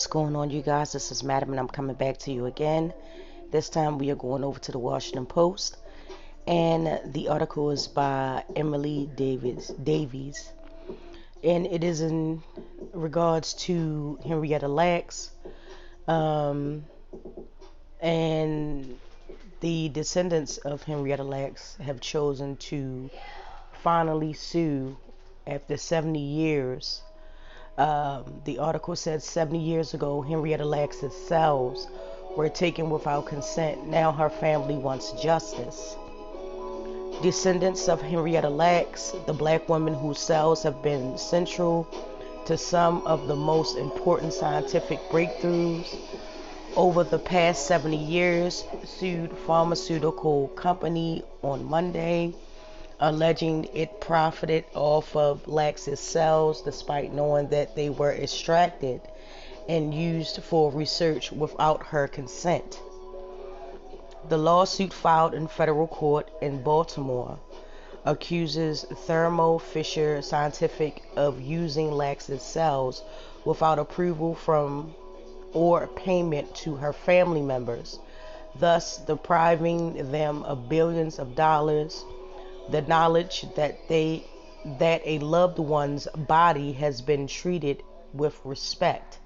What's going on, you guys? This is Madam, and I'm coming back to you again. This time we are going over to the Washington Post, and the article is by Emily Davies, and it is in regards to Henrietta Lacks, um, and the descendants of Henrietta Lacks have chosen to finally sue after 70 years. The article said 70 years ago, Henrietta Lacks' cells were taken without consent. Now her family wants justice. Descendants of Henrietta Lacks, the black woman whose cells have been central to some of the most important scientific breakthroughs over the past 70 years, sued pharmaceutical company on Monday, alleging it profited off of Lacks' cells despite knowing that they were extracted and used for research without her consent. The lawsuit filed in federal court in Baltimore accuses Thermo Fisher Scientific of using Lacks' cells without approval from or payment to her family members, thus depriving them of billions of dollars. The knowledge that a loved one's body has been treated with respect.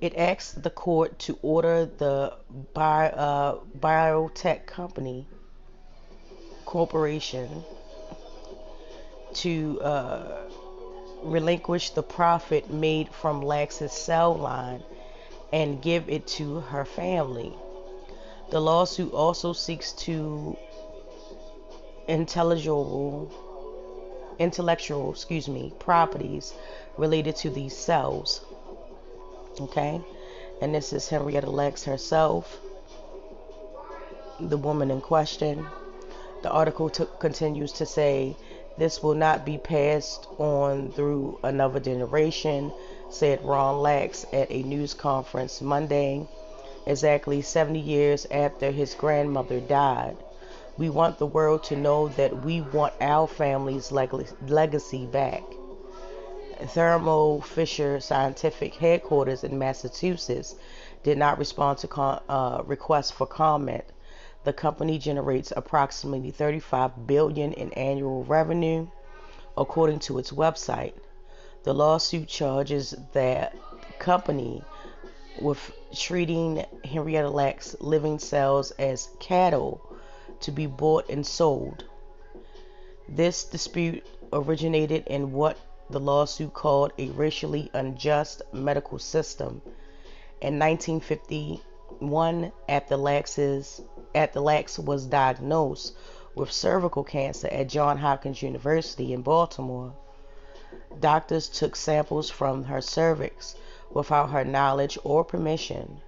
It asks the court to order the biotech corporation to relinquish the profit made from Lacks' cell line and give it to her family. The lawsuit also seeks to intellectual properties related to these cells. Okay, and this is Henrietta Lacks herself, the woman in question. The article continues to say, "This will not be passed on through another generation," said Ron Lacks at a news conference Monday, exactly 70 years after his grandmother died. "We want the world to know that we want our family's legacy back." Thermo Fisher Scientific headquarters in Massachusetts did not respond to requests for comment. The company generates approximately $35 billion in annual revenue, according to its website. The lawsuit charges the company with treating Henrietta Lacks' living cells as cattle to be bought and sold. This dispute originated in what the lawsuit called a racially unjust medical system. In 1951, after Lacks was diagnosed with cervical cancer at Johns Hopkins University in Baltimore, doctors took samples from her cervix without her knowledge or permission.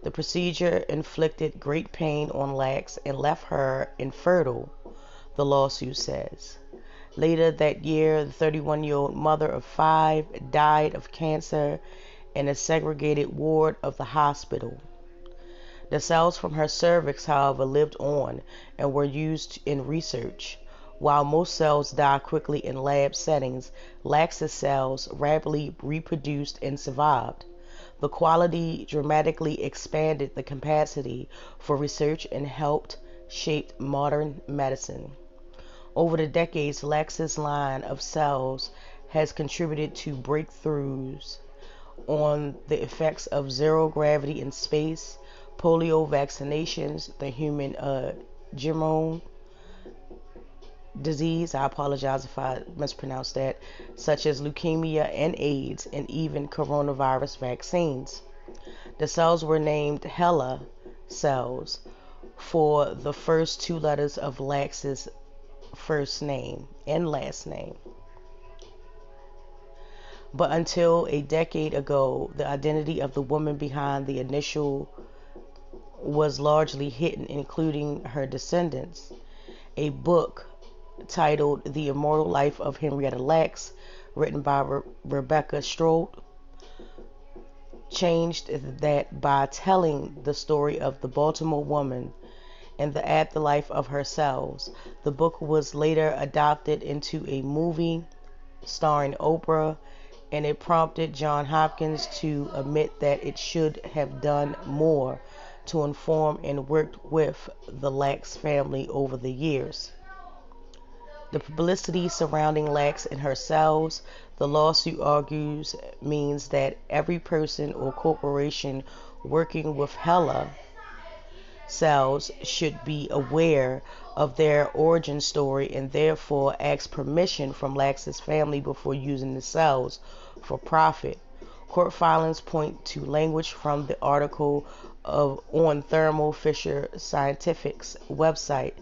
The procedure inflicted great pain on Lacks and left her infertile, the lawsuit says. Later that year, the 31-year-old mother of 5 died of cancer in a segregated ward of the hospital. The cells from her cervix, however, lived on and were used in research. While most cells die quickly in lab settings, Lacks' cells rapidly reproduced and survived. The quality dramatically expanded the capacity for research and helped shape modern medicine. Over the decades, Lacks' line of cells has contributed to breakthroughs on the effects of zero gravity in space, polio vaccinations, the human genome disease, I apologize if I mispronounced that, such as leukemia and AIDS, and even coronavirus vaccines. The cells were named HeLa cells for the first 2 letters of Lacks' first name and last name. But until a decade ago, the identity of the woman behind the initial was largely hidden, including her descendants. A book titled The Immortal Life of Henrietta Lacks, written by Rebecca Strode, changed that by telling the story of the Baltimore woman and the afterlife of her cells. The book was later adapted into a movie starring Oprah and it prompted Johns Hopkins to admit that it should have done more to inform and work with the Lacks family over the years. The publicity surrounding Lacks and her cells, the lawsuit argues, means that every person or corporation working with HeLa cells should be aware of their origin story and therefore ask permission from Lax's family before using the cells for profit. Court filings point to language from the article on Thermo Fisher Scientific's website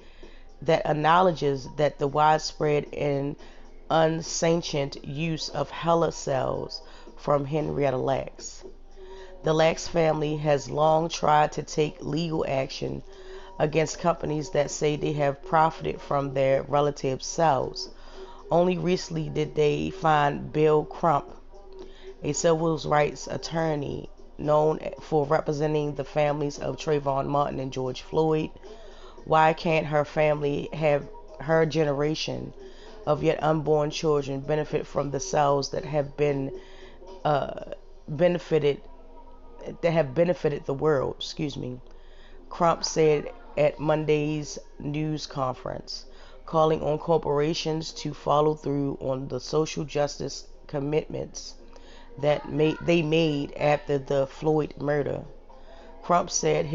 that acknowledges that the widespread and unsanctioned use of HeLa cells from Henrietta Lacks. The Lacks family has long tried to take legal action against companies that say they have profited from their relatives' cells. Only recently did they find Bill Crump, a civil rights attorney known for representing the families of Trayvon Martin and George Floyd. Why can't her family have her generation of yet unborn children benefit from the cells that have been benefited the world? Crump said at Monday's news conference, calling on corporations to follow through on the social justice commitments that they made after the Floyd murder. Crump said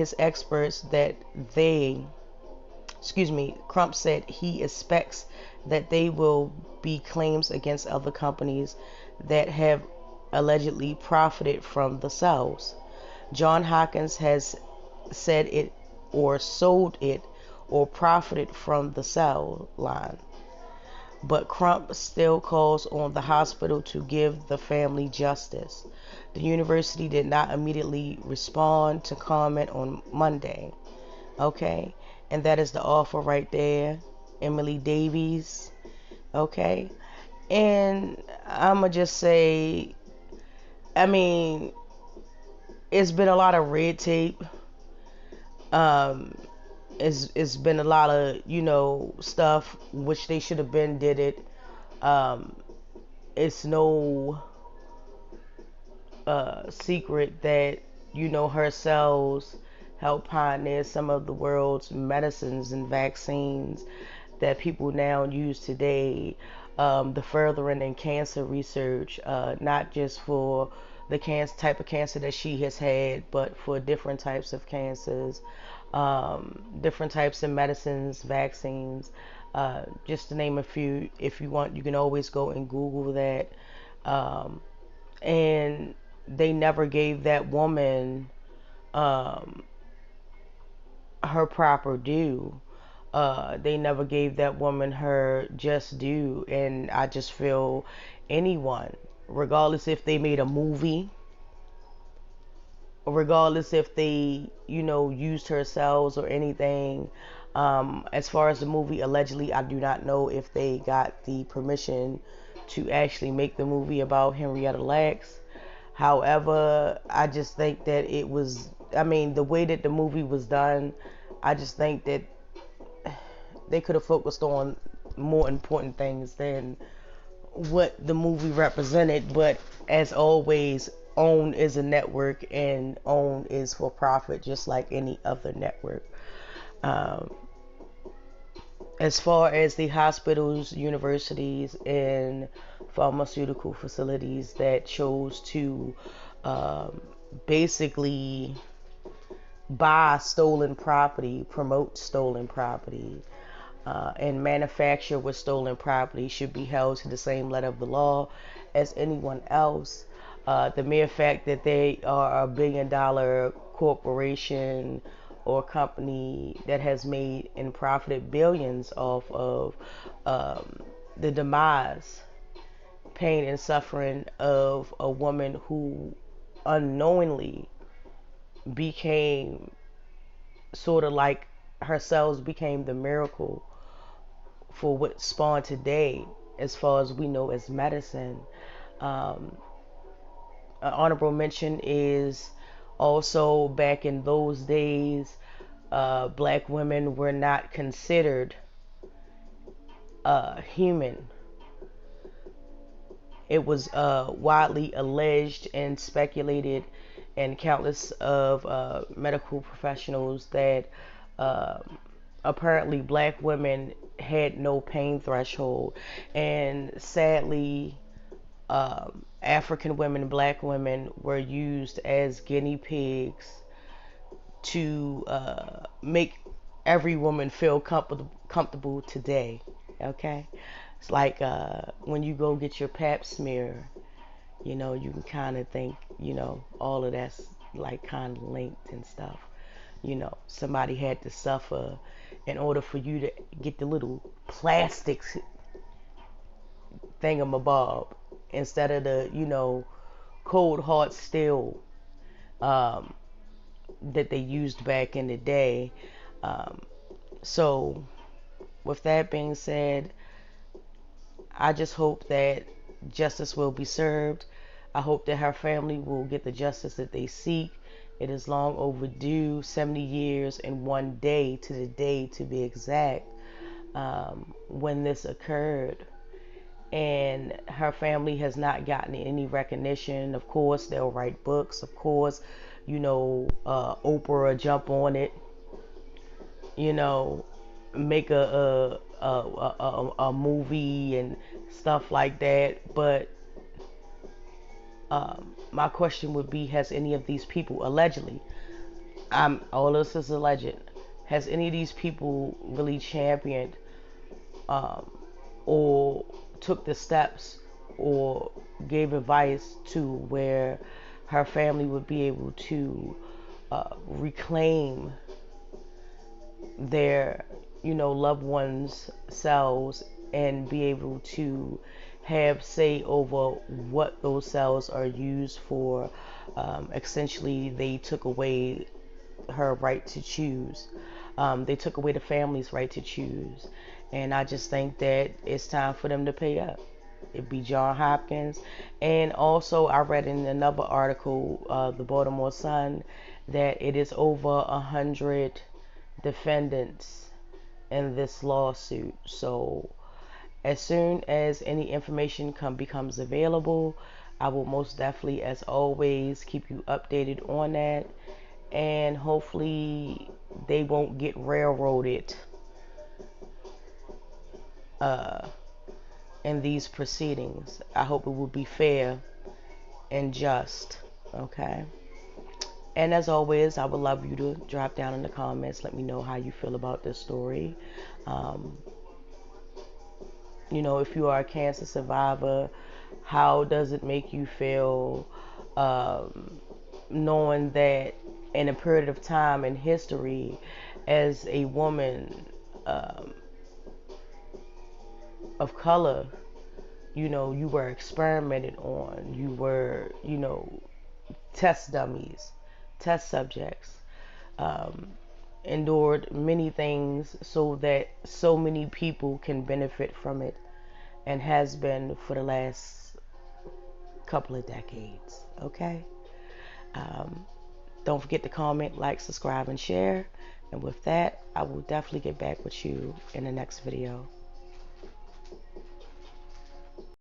Crump said he expects that there will be claims against other companies that have allegedly profited from the cells. Johns Hopkins has said it or sold it or profited from the cell line. But Crump still calls on the hospital to give the family justice. The university did not immediately respond to comment on Monday. Okay? And that is the offer right there. Emily Davies. Okay? And I'ma just say, I mean, it's been a lot of red tape. It's been a lot of, stuff which they should have been did it. It's no secret that, her cells help pioneer some of the world's medicines and vaccines that people now use today. The furthering in cancer research, not just for the type of cancer that she has had, but for different types of cancers, different types of medicines, vaccines, just to name a few. If you want, you can always go and Google that. And they never gave that woman her proper due. They never gave that woman her just due. And I just feel anyone, regardless if they made a movie, regardless if they, used her cells or anything. As far as the movie, allegedly, I do not know if they got the permission to actually make the movie about Henrietta Lacks. However, I just think that it was, the way that the movie was done, I just think that they could have focused on more important things than what the movie represented. But as always, OWN is a network and OWN is for profit, just like any other network. As far as the hospitals, universities, and pharmaceutical facilities that chose to basically buy stolen property, promote stolen property, and manufacture with stolen property should be held to the same letter of the law as anyone else. The mere fact that they are a billion-dollar corporation or company that has made and profited billions off of the demise, pain, and suffering of a woman who unknowingly became sort of like her cells became the miracle for what spawned today, as far as we know, as medicine. An honorable mention is also back in those days, black women were not considered human. It was widely alleged and speculated, and countless of medical professionals that uh, apparently black women had no pain threshold, and sadly, African women, black women were used as guinea pigs to make every woman feel comfortable today. Okay, it's like when you go get your pap smear, you know, you can kind of think, you know, all of that's like kind of linked and stuff. You know, somebody had to suffer in order for you to get the little plastic thingamabob instead of the, you know, cold hard steel um, that they used back in the day. Um, so, with that being said, I just hope that justice will be served. I hope that her family will get the justice that they seek. It is long overdue, 70 years and 1 day to the day to be exact, when this occurred. And her family has not gotten any recognition. Of course, they'll write books. Of course, you know, Oprah will jump on it, you know, make a movie and stuff like that. But my question would be, has any of these people allegedly, all this is alleged, has any of these people really championed um, or took the steps or gave advice to where her family would be able to reclaim their, you know, loved ones' cells and be able to have say over what those cells are used for. Essentially, they took away her right to choose. They took away the family's right to choose. And I just think that it's time for them to pay up. It'd be Johns Hopkins. And also, I read in another article, the Baltimore Sun, that it is over 100 defendants in this lawsuit. So as soon as any information becomes available, I will most definitely, as always, keep you updated on that. And hopefully they won't get railroaded uh, in these proceedings. I hope it will be fair and just. Okay. And as always, I would love you to drop down in the comments. Let me know how you feel about this story. Um, you know, if you are a cancer survivor, how does it make you feel knowing that in a period of time in history, as a woman um, of color, you know, you were experimented on, you were, you know, test dummies, test subjects, um, endured many things so that so many people can benefit from it, and has been for the last couple of decades. Okay. Um, don't forget to comment, like, subscribe, and share. And with that, I will definitely get back with you in the next video.